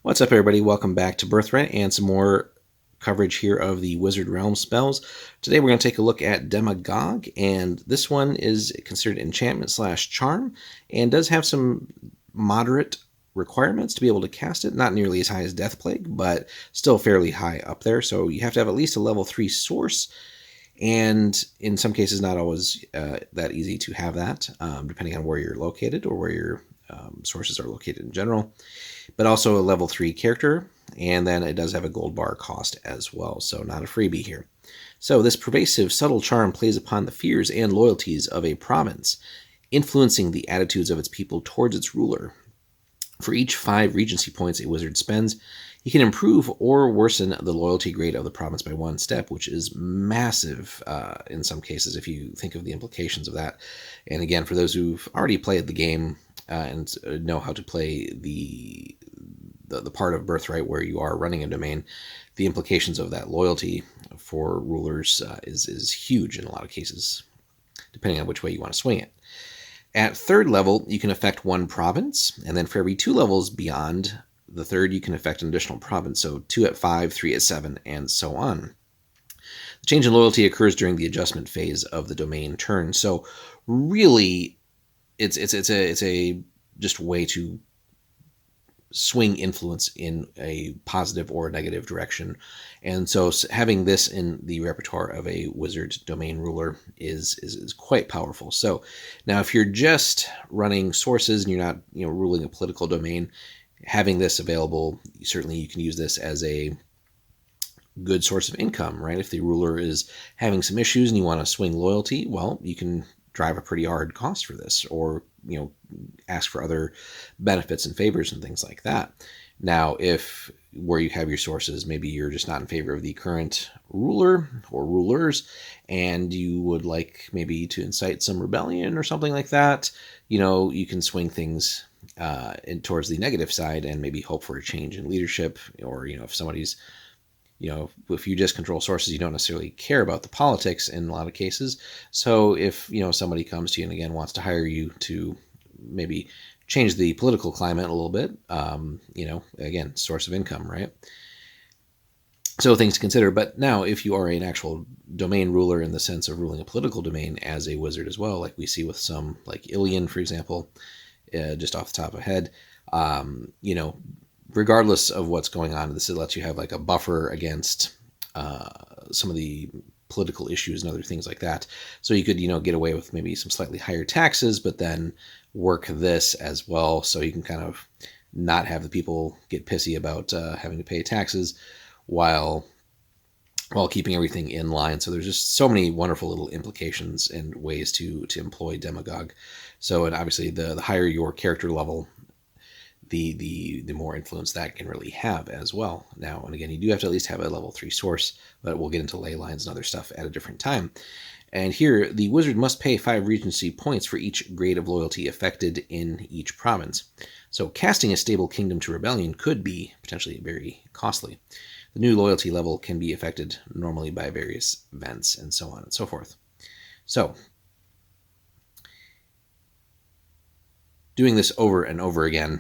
What's up, everybody? Welcome back to Birthright and some more coverage here of the Wizard Realm spells. Today we're going to take a look at Demagogue, and this one is considered enchantment / charm and does have some moderate requirements to be able to cast it. Not nearly as high as Death Plague, but still fairly high up there. So you have to have at least a level 3 source, and in some cases not always that easy to have that, depending on where you're located or where your sources are located in general. But also a level 3 character, and then it does have a gold bar cost as well, so not a freebie here. So this pervasive, subtle charm plays upon the fears and loyalties of a province, influencing the attitudes of its people towards its ruler. For each 5 regency points a wizard spends, he can improve or worsen the loyalty grade of the province by 1 step, which is massive in some cases if you think of the implications of that. And again, for those who've already played the game and know how to play the part of Birthright where you are running a domain, the implications of that loyalty for rulers is huge in a lot of cases, depending on which way you want to swing it. At 3rd level, you can affect 1 province, and then for every 2 levels beyond the 3rd, you can affect an additional province, so 2 at 5, 3 at 7, and so on. The change in loyalty occurs during the adjustment phase of the domain turn, so really, it's a just way to swing influence in a positive or negative direction. And so having this in the repertoire of a wizard domain ruler is quite powerful. So now if you're just running sources and you're not ruling a political domain, having this available, certainly you can use this as a good source of income, right? If the ruler is having some issues and you want to swing loyalty, well, you can drive a pretty hard cost for this, or ask for other benefits and favors and things like that. Now, if where you have your sources, maybe you're just not in favor of the current ruler or rulers, and you would like maybe to incite some rebellion or something like that, you can swing things towards the negative side and maybe hope for a change in leadership, or if somebody's if you just control sources, you don't necessarily care about the politics in a lot of cases. So if, somebody comes to you and again wants to hire you to maybe change the political climate a little bit, again, source of income, right? So things to consider. But now if you are an actual domain ruler in the sense of ruling a political domain as a wizard as well, like we see with some, like Ilian, for example, just off the top of my head, regardless of what's going on, this lets you have like a buffer against some of the political issues and other things like that. So you could, get away with maybe some slightly higher taxes, but then work this as well. So you can kind of not have the people get pissy about having to pay taxes while keeping everything in line. So there's just so many wonderful little implications and ways to employ Demagogue. So, and obviously the higher your character level, the more influence that can really have as well. Now, and again, you do have to at least have a level 3 source, but we'll get into ley lines and other stuff at a different time. And here, the wizard must pay 5 regency points for each grade of loyalty affected in each province. So casting a stable kingdom to rebellion could be potentially very costly. The new loyalty level can be affected normally by various events and so on and so forth. So doing this over and over again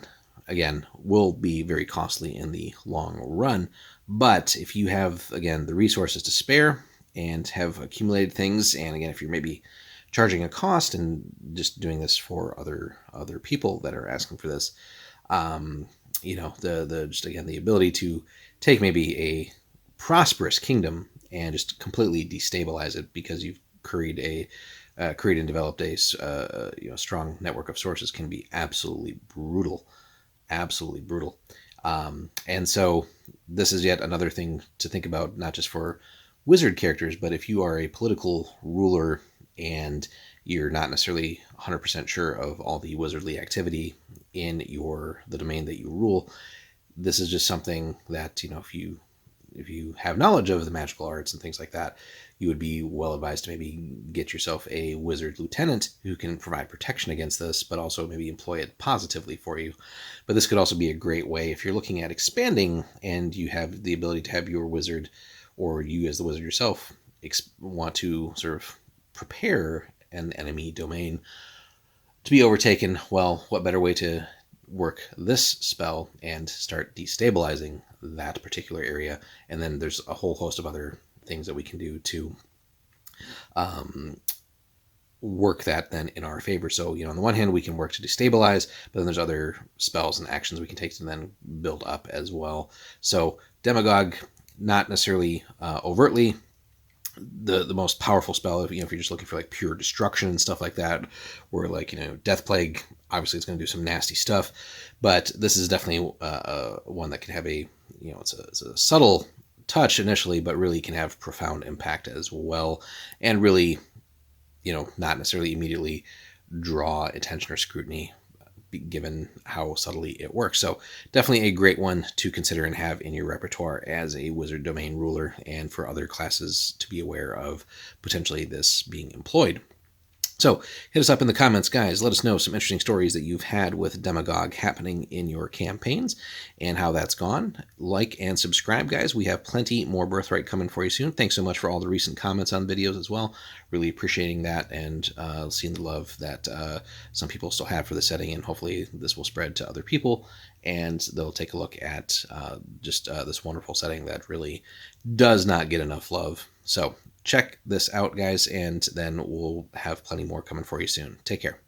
will be very costly in the long run. But if you have, again, the resources to spare and have accumulated things, and again, if you're maybe charging a cost and just doing this for other people that are asking for this, the ability to take maybe a prosperous kingdom and just completely destabilize it because you've created and developed a strong network of sources can be absolutely brutal. And so this is yet another thing to think about, not just for wizard characters, but if you are a political ruler and you're not necessarily 100% sure of all the wizardly activity in the domain that you rule, this is just something that, if you have knowledge of the magical arts and things like that, you would be well advised to maybe get yourself a wizard lieutenant who can provide protection against this, but also maybe employ it positively for you. But this could also be a great way if you're looking at expanding and you have the ability to have your wizard, or you as the wizard yourself want to sort of prepare an enemy domain to be overtaken. Well, what better way to work this spell and start destabilizing that particular area. And then there's a whole host of other things that we can do to work that then in our favor. So, on the one hand, we can work to destabilize, but then there's other spells and actions we can take to then build up as well. So Demagogue, not necessarily overtly the most powerful spell, if you're just looking for like pure destruction and stuff like that, where like, Death Plague, obviously it's going to do some nasty stuff, but this is definitely one that can have a, it's a subtle touch initially, but really can have profound impact as well, and really, not necessarily immediately draw attention or scrutiny given how subtly it works. So definitely a great one to consider and have in your repertoire as a wizard domain ruler, and for other classes to be aware of potentially this being employed. So hit us up in the comments, guys. Let us know some interesting stories that you've had with Demagogue happening in your campaigns and how that's gone. Like and subscribe, guys. We have plenty more Birthright coming for you soon. Thanks so much for all the recent comments on videos as well. Really appreciating that, and seeing the love that some people still have for the setting, and hopefully this will spread to other people and they'll take a look at just this wonderful setting that really does not get enough love. So check this out, guys, and then we'll have plenty more coming for you soon. Take care.